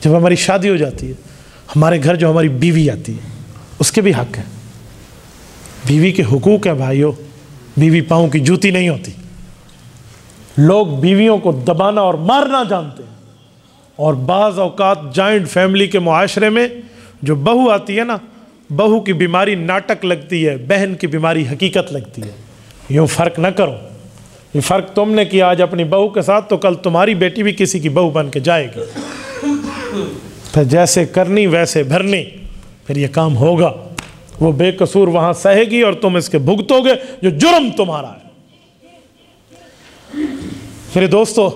جب ہماری شادی ہو جاتی ہے، ہمارے گھر جو ہماری بیوی آتی ہے اس کے بھی حق ہے. بیوی کے حقوق ہیں بھائیوں. بیوی پاؤں کی جوتی نہیں ہوتی. لوگ بیویوں کو دبانا اور مارنا جانتے ہیں. اور بعض اوقات جوائنٹ فیملی کے معاشرے میں جو بہو آتی ہے نا، بہو کی بیماری ناٹک لگتی ہے، بہن کی بیماری حقیقت لگتی ہے. یوں فرق نہ کرو. یہ فرق تم نے کیا آج اپنی بہو کے ساتھ، تو کل تمہاری بیٹی بھی کسی کی بہو بن کے جائے گی. پھر جیسے کرنی ویسے بھرنی، پھر یہ کام ہوگا. وہ بے قصور وہاں سہے گی اور تم اس کے بھگتو گے جو جرم تمہارا ہے. میرے دوستو،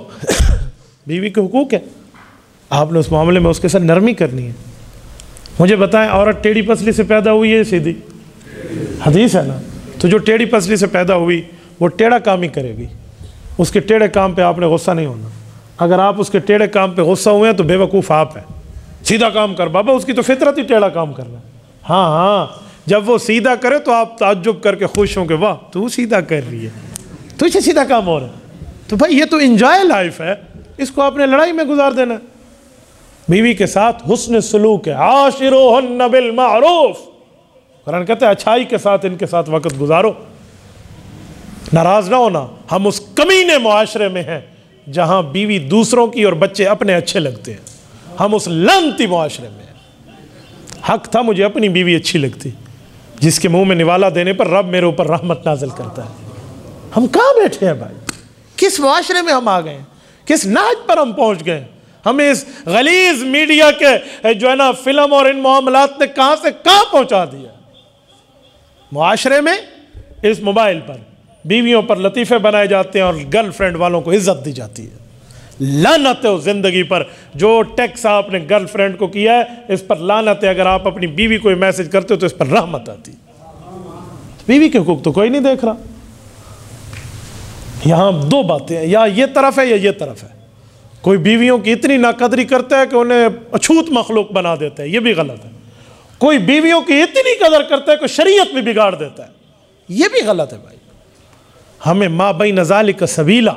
بیوی کے حقوق ہے. آپ نے اس معاملے میں اس کے ساتھ نرمی کرنی ہے. مجھے بتائیں، عورت ٹیڑھی پسلی سے پیدا ہوئی ہے سیدھی؟ حدیث ہے نا. تو جو ٹیڑھی پسلی سے پیدا ہوئی وہ ٹیڑھا کام ہی کرے گی. اس کے ٹیڑھے کام پہ آپ نے غصہ نہیں ہونا. اگر آپ اس کے ٹیڑھے کام پہ غصہ ہوئے ہیں تو بے وقوف آپ ہیں. سیدھا کام کر بابا، اس کی تو فطرت ہی ٹیڑھا کام کرنا. ہاں، جب وہ سیدھا کرے تو آپ تعجب کر کے خوش ہوں کہ واہ تو سیدھا کر رہی ہے، تو اسے سیدھا کام ہو رہا ہے. تو بھائی یہ تو انجوائے لائف ہے، اس کو اپنے لڑائی میں گزار دینا. بیوی کے ساتھ حسن سلوک ہے. عاشروہن بالمعروف. قرآن کہتا ہے اچھائی کے ساتھ ان کے ساتھ وقت گزارو. ناراض نہ ہونا. ہم اس کمینے معاشرے میں ہیں جہاں بیوی دوسروں کی اور بچے اپنے اچھے لگتے ہیں. ہم اس لعنتی معاشرے میں ہیں. حق تھا مجھے اپنی بیوی اچھی لگتی، جس کے منہ میں نوالا دینے پر رب میرے اوپر رحمت نازل کرتا ہے. ہم کہاں بیٹھے ہیں بھائی؟ کس معاشرے میں ہم آ گئے ہیں؟ کس نہج پر ہم پہنچ گئے ہیں؟ ہمیں اس غلیظ میڈیا کے جو ہے نا فلم اور ان معاملات نے کہاں سے کہاں پہنچا دیا. معاشرے میں اس موبائل پر بیویوں پر لطیفے بنائے جاتے ہیں اور گرل فرینڈ والوں کو عزت دی جاتی ہے. لعنت ہے اس زندگی پر جو ٹیکس آپ نے گرل فرینڈ کو کیا ہے، اس پر لعنت ہے. اگر آپ اپنی بیوی کو میسج کرتے ہو تو اس پر رحمت آتی. بیوی کے حقوق تو کوئی نہیں دیکھ رہا. یہاں دو باتیں ہیں، یا یہ طرف ہے یا یہ طرف ہے. کوئی بیویوں کی اتنی ناقدری کرتا ہے کہ انہیں اچھوت مخلوق بنا دیتا ہے، یہ بھی غلط ہے. کوئی بیویوں کی اتنی قدر کرتا ہے کہ شریعت بھی بگاڑ دیتا ہے، یہ بھی غلط ہے. بھائی ہمیں ما بین ذالک سبیلا،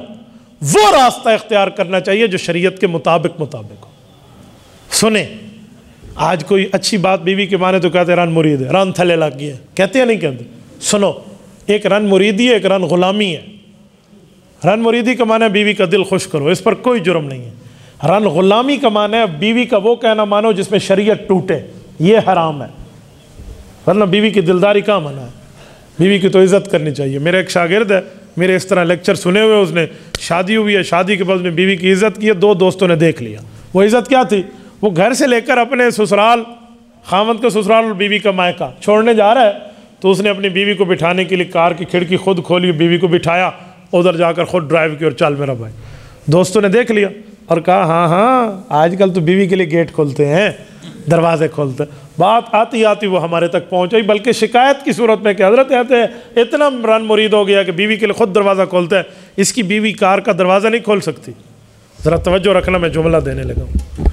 وہ راستہ اختیار کرنا چاہیے جو شریعت کے مطابق ہو. سنیں، آج کوئی اچھی بات بیوی کے مانے تو کہتے ہیں رن مرید ہے، رن تھلے لگ گیا، کہتے ہیں نہیں کہتے؟ سنو، ایک رن مریدی ہے، ایک رن غلامی ہے. رن مریدی کا معنی ہے بیوی کا دل خوش کرو، اس پر کوئی جرم نہیں ہے. رن غلامی کا معنی ہے بیوی کا وہ کہنا مانو جس میں شریعت ٹوٹے، یہ حرام ہے. ورنہ بیوی کی دلداری کہاں منع ہے؟ بیوی کی تو عزت کرنی چاہیے. میرا ایک شاگرد ہے، میرے اس طرح لیکچر سنے ہوئے، اس نے شادی ہوئی ہے، شادی کے بعد اس نے بیوی کی عزت کی ہے. دو دوستوں نے دیکھ لیا. وہ عزت کیا تھی؟ وہ گھر سے لے کر اپنے سسرال، خاوند کا سسرال اور بیوی کا مائکہ چھوڑنے جا رہا ہے، تو اس نے اپنی بیوی کو بٹھانے کے لیے کار کی کھڑکی خود کھولی، بیوی کو بٹھایا، ادھر جا کر خود ڈرائیو کی اور چل میرا بھائی. دوستوں نے دیکھ لیا اور کہا ہاں آج کل تو بیوی کے لیے گیٹ کھولتے ہیں، دروازے کھولتے ہیں. بات آتی آتی وہ ہمارے تک پہنچ گئی، بلکہ شکایت کی صورت میں کہ حضرت کہتے ہیں اتنا رن مرید ہو گیا کہ بیوی کے لیے خود دروازہ کھولتا ہے، اس کی بیوی کار کا دروازہ نہیں کھول سکتی. ذرا توجہ رکھنا، میں جملہ دینے لگا ہوں.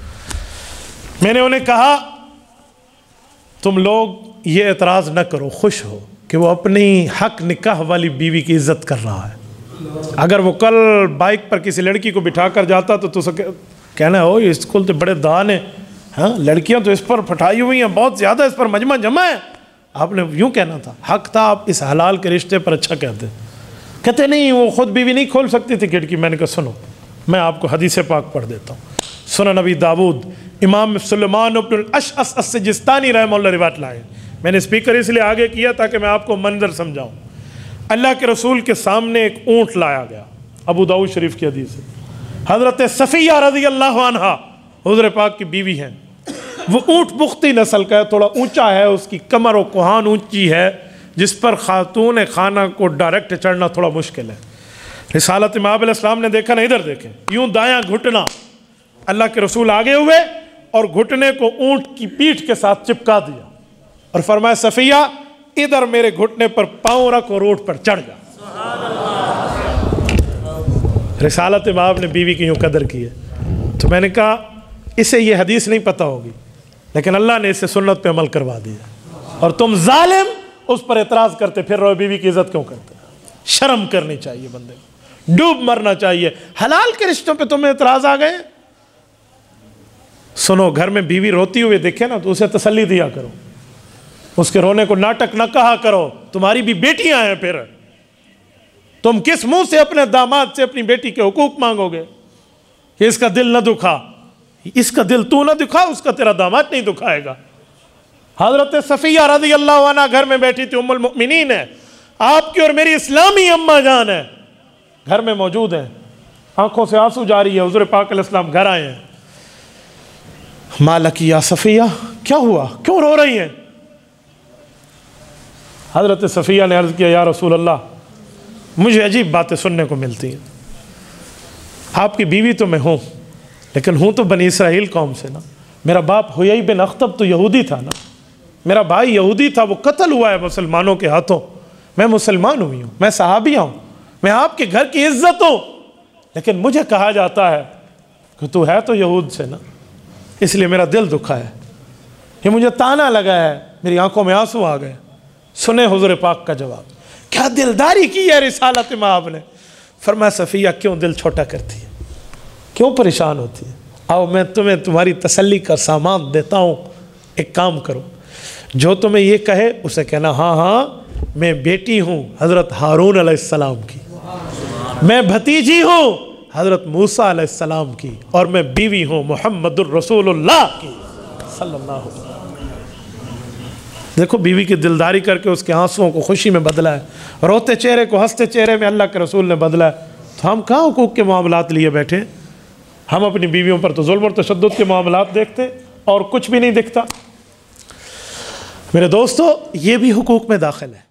میں نے انہیں کہا تم لوگ یہ اعتراض نہ کرو، خوش ہو کہ وہ اپنی حق نکاح والی بیوی کی عزت کر رہا ہے. اگر وہ کل بائک پر کسی لڑکی کو بٹھا کر جاتا تو کہنا ہو یہ اسکول تو بڑے دان ہیں، ہاں لڑکیاں تو اس پر پھٹائی ہوئی ہیں، بہت زیادہ اس پر مجمع جمع ہے. آپ نے یوں کہنا تھا، حق تھا آپ اس حلال کے رشتے پر اچھا کہتے. کہتے نہیں وہ خود بیوی نہیں کھول سکتی تھی کھڑکی. میں نے کہا سنو، میں آپ کو حدیث پاک پڑھ دیتا ہوں. سنن نبی داود، امام سلیمان بن الاشعث السجستانی رحمہ اللہ روایت لائے. میں نے اسپیکر اس لیے آگے کیا تاکہ میں آپ کو منظر سمجھاؤں. اللہ کے رسول کے سامنے ایک اونٹ لایا گیا، ابو داؤد شریف کی حدیث ہے. حضرت صفیہ رضی اللہ عنہا حضور پاک کی بیوی ہیں. وہ اونٹ بختی نسل کا ہے، تھوڑا اونچا ہے، اس کی کمر و کوہان اونچی ہے، جس پر خاتون خانہ کو ڈائریکٹ چڑھنا تھوڑا مشکل ہے. رسالت امام علیہ السلام نے دیکھا نا، ادھر دیکھیں، یوں دایاں گھٹنا. اللہ کے رسول آگے ہوئے اور گھٹنے کو اونٹ کی پیٹھ کے ساتھ چپکا دیا اور فرمایا صفیہ ادھر میرے گھٹنے پر پاؤں رکھ اور اونٹ پر چڑھ جا. رسالت امام نے بیوی کی یوں قدر کی ہے. تو میں نے کہا اسے یہ حدیث نہیں پتہ ہوگی، لیکن اللہ نے اسے سنت پہ عمل کروا دیا، اور تم ظالم اس پر اعتراض کرتے پھر رہو. بیوی کی عزت کیوں کرتے؟ شرم کرنی چاہیے بندے کو، ڈوب مرنا چاہیے. حلال کے رشتوں پہ تمہیں اعتراض آ گئے. سنو، گھر میں بیوی روتی ہوئے دیکھے نا تو اسے تسلی دیا کرو، اس کے رونے کو ناٹک نہ کہا کرو، تمہاری بھی بیٹیاں ہیں، پھر تم کس منہ سے اپنے داماد سے اپنی بیٹی کے حقوق مانگو گے کہ اس کا دل نہ دکھا؟ اس کا دل تو نہ دکھا، اس کا تیرا داماد نہیں دکھائے گا۔ حضرت صفیہ رضی اللہ عنہ گھر میں بیٹھی تھی، ام المؤمنین ہے، آپ کی اور میری اسلامی اماں جان ہے، گھر میں موجود ہیں، آنکھوں سے آنسو جاری ہے، حضور پاک علیہ السلام گھر آئے ہیں۔ مالک یا صفیہ، کیا ہوا، کیوں رو رہی ہیں؟ حضرت صفیہ نے عرض کیا، یا رسول اللہ مجھے عجیب باتیں سننے کو ملتی ہیں، آپ کی بیوی تو میں ہوں لیکن ہوں تو بنی اسرائیل قوم سے نا، میرا باپ حیی بن اخطب تو یہودی تھا نا، میرا بھائی یہودی تھا، وہ قتل ہوا ہے مسلمانوں کے ہاتھوں، میں مسلمان ہوئی ہوں، میں صحابیہ ہوں، میں آپ کے گھر کی عزت ہوں، لیکن مجھے کہا جاتا ہے کہ تو ہے تو یہود سے نا، اس لیے میرا دل دکھا ہے، یہ مجھے تانا لگا ہے، میری آنکھوں میں آنسو آ گئے۔ سنیں حضور پاک کا جواب، کیا دلداری کی ہے رسالت مآب نے۔ فرمایا صفیہ کیوں دل چھوٹا کرتی ہے، کیوں پریشان ہوتی ہے؟ آؤ میں تمہیں تمہاری تسلی کا سامان دیتا ہوں، ایک کام کرو، جو تمہیں یہ کہے اسے کہنا ہاں ہاں میں بیٹی ہوں حضرت ہارون علیہ السلام کی، میں بھتیجی ہوں حضرت موسیٰ علیہ السلام کی، اور میں بیوی ہوں محمد الرسول اللہ کی صلی اللہ علیہ وسلم۔ دیکھو بیوی کی دلداری کر کے اس کے آنسوؤں کو خوشی میں بدلا ہے، روتے چہرے کو ہنستے چہرے میں اللہ کے رسول نے بدلا ہے۔ تو ہم کہاں حقوق کے معاملات لیے بیٹھے؟ ہم اپنی بیویوں پر تو ظلم اور تشدد کے معاملات دیکھتے اور کچھ بھی نہیں دکھتا۔ میرے دوستو، یہ بھی حقوق میں داخل ہے۔